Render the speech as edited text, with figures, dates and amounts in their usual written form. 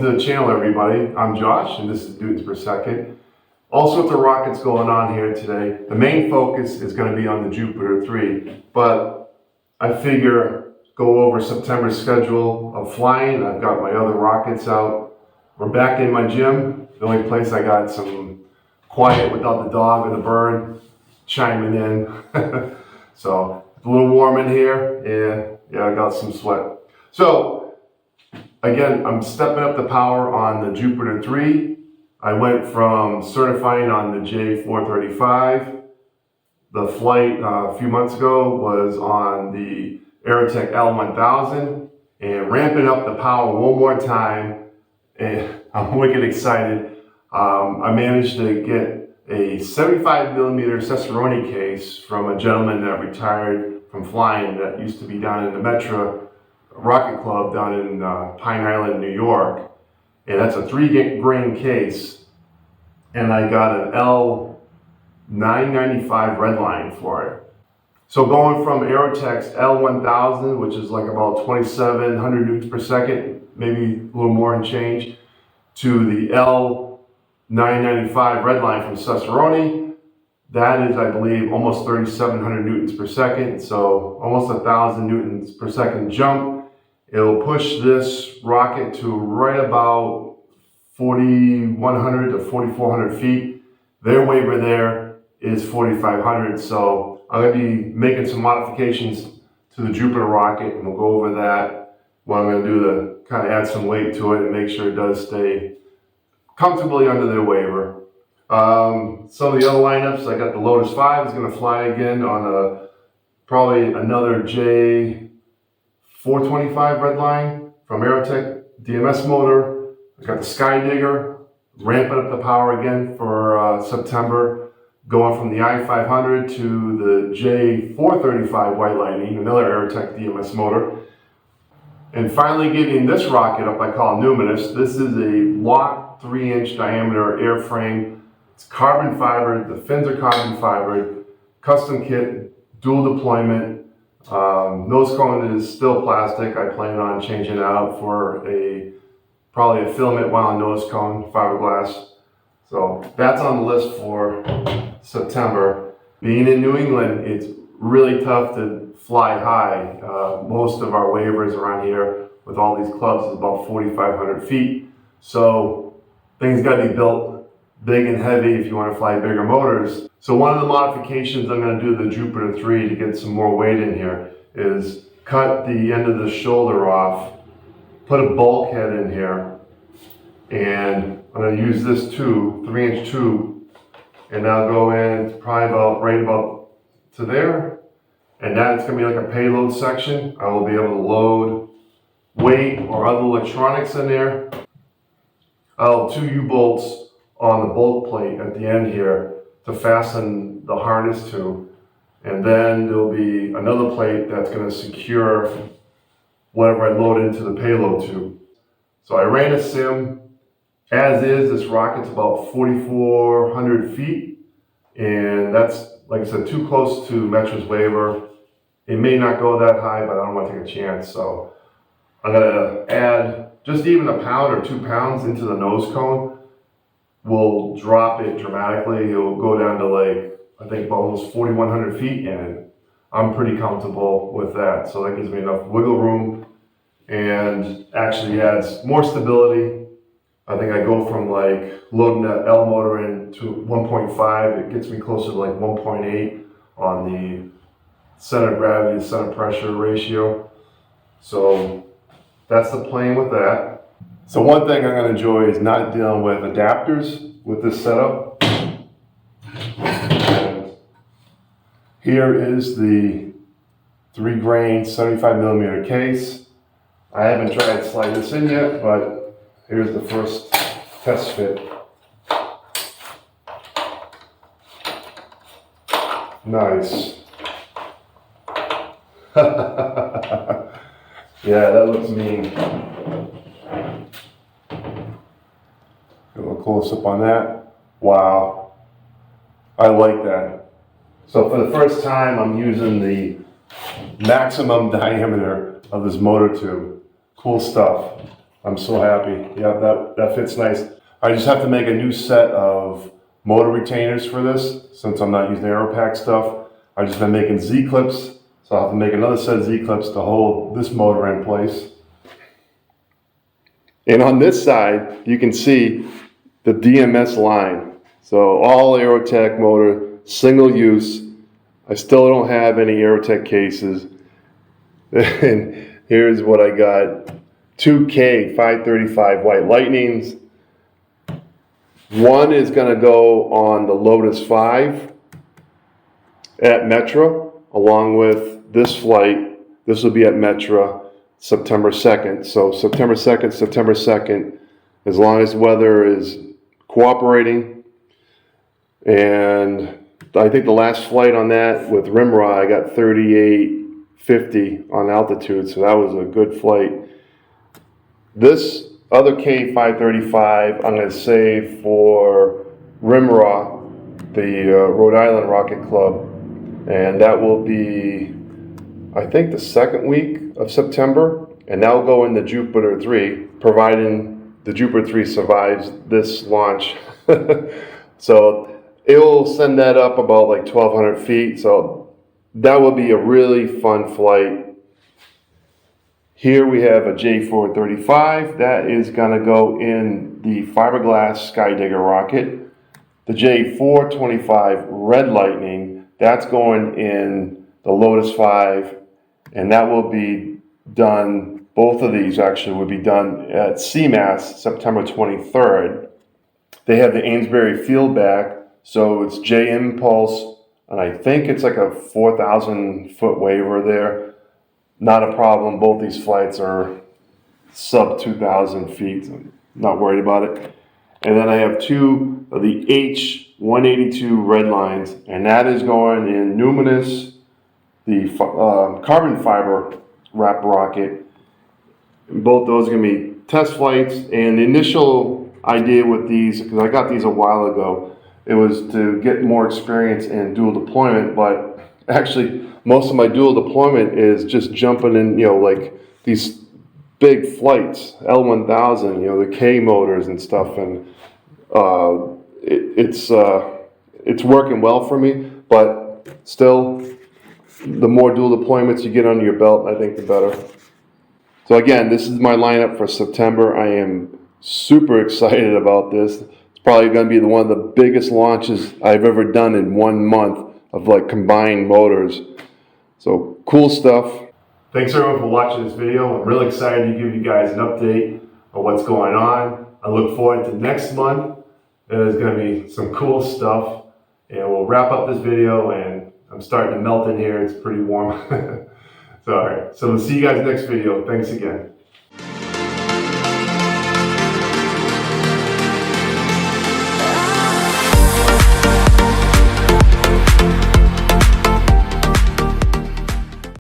to the channel, everybody. I'm Josh, and this is newtons per second. All sorts of rockets going on here today. The main focus is going to be on the Jupiter 3, but I figure go over September's schedule of flying. I've got my other rockets out. We're back in my gym, the only place I got some quiet without the dog or the bird chiming in. So it's a little warm in here, yeah, I got some sweat. So again, I'm stepping up the power on the Jupiter 3. I went from certifying on the J435. The flight a few months ago was on the Aerotech L995R and ramping up the power one more time. And I'm wicked excited. I managed to get a 75mm Cesaroni case from a gentleman that retired from flying that used to be down in the METRA Club down in Pine Island, New York. And that's a 3-grain case. And I got an L995 redline for it. So going from Aerotech's L1000, which is like about 2,700 newtons per second, maybe a little more and change, to the L995 redline from Cesaroni, that is, I believe, almost 3,700 newtons per second. So almost 1,000 newtons per second jump. It'll push this rocket to right about 4,100 to 4,400 feet. Their waiver there is 4,500. So I'm going to be making some modifications to the Jupiter rocket, and we'll go over that. What I'm going to do to kind of add some weight to it and make sure it does stay comfortably under their waiver. Some of the other lineups, I got the Lotus 5 is going to fly again on probably another J425 redline from Aerotech DMS motor. I got the Sky Digger, ramping up the power again for September, going from the I-500 to the J435 White Lightning, another Aerotech DMS motor. And finally getting this rocket up I call Numious. This is a locked 3-inch diameter airframe. It's carbon fibered, the fins are carbon fibered, custom kit, dual deployment. Nose cone is still plastic. I plan on changing it out for probably a filament wound nose cone, fiberglass. So that's on the list for September. Being in New England, it's really tough to fly high. Most of our waivers around here with all these clubs is about 4,500 feet. So things got to be built big and heavy if you want to fly bigger motors. So one of the modifications I'm going to do to the Jupiter 3 to get some more weight in here is cut the end of the shoulder off, put a bulkhead in here, and I'm going to use this tube, 3-inch tube, and I'll go in probably right about to there, and that's going to be like a payload section. I will be able to load weight or other electronics in there. I'll have 2 U-bolts on the bulk plate at the end here to fasten the harness to, and then there'll be another plate that's going to secure whatever I load into the payload tube. So I ran a sim. As is, this rocket's about 4,400 feet, and that's, like I said, too close to METRA's waiver. It may not go that high, but I don't want to take a chance. So I'm going to add just even a pound or 2 pounds into the nose cone. Will drop it dramatically. It'll go down to like, I think about almost 4,100 feet, and I'm pretty comfortable with that. So that gives me enough wiggle room and actually adds more stability. I think I go from like loading that L motor in to 1.5, it gets me closer to like 1.8 on the center of gravity to center pressure ratio. So that's the plan with that. So one thing I'm going to enjoy is not dealing with adapters with this setup. And here is the 3-grain 75mm case. I haven't tried to slide this in yet, but here's the first test fit. Nice. Yeah, that looks mean. A little close up on that. Wow. I like that. So for the first time, I'm using the maximum diameter of this motor tube. Cool stuff. I'm so happy. Yeah, that fits nice. I just have to make a new set of motor retainers for this since I'm not using Aeropack stuff. I've just been making Z-clips, so I'll have to make another set of Z-clips to hold this motor in place. And on this side, you can see the DMS line. So all Aerotech motor, single use. I still don't have any Aerotech cases. And here's what I got. 2 K535 White Lightnings. One is going to go on the Lotus 5 at METRA, along with this flight. This will be at METRA September 2nd. So September 2nd, as long as the weather is cooperating. And I think the last flight on that with RIMRA, I got 3850 on altitude, so that was a good flight. This other K535 I'm going to save for RIMRA, the Rhode Island Rocket Club, and that will be, I think, the second week of September, and that will go in the Jupiter 3, providing the Jupiter 3 survives this launch. So it will send that up about like 1,200 feet, so that will be a really fun flight. Here we have a J435 that is going to go in the Fiberglas Skydigger rocket. The J425 Red Lightning, that's going in the Lotus 5, and that will be done, both of these actually will be done at CMASS September 23rd. They have the Amesbury field back, so it's J impulse, and I think it's like a 4,000 foot waiver there. Not a problem. Both these flights are sub 2,000 feet. So I'm not worried about it. And then I have two of the H182 red lines, and that is going in Numious, the carbon fiber wrap rocket. And both those are going to be test flights. And the initial idea with these, because I got these a while ago, it was to get more experience in dual deployment, but actually most of my dual deployment is just jumping in, like these big flights, L1000, the K motors and stuff, and it's working well for me, but still, the more dual deployments you get under your belt, I think the better. So again, this is my lineup for September. I am super excited about this. It's probably going to be one of the biggest launches I've ever done in 1 month of like combined motors. So cool stuff. Thanks everyone for watching this video. I'm really excited to give you guys an update on what's going on. I look forward to next month. There's going to be some cool stuff, and we'll wrap up this video, and I'm starting to melt in here. It's pretty warm. So, all right. So we'll see you guys next video. Thanks again.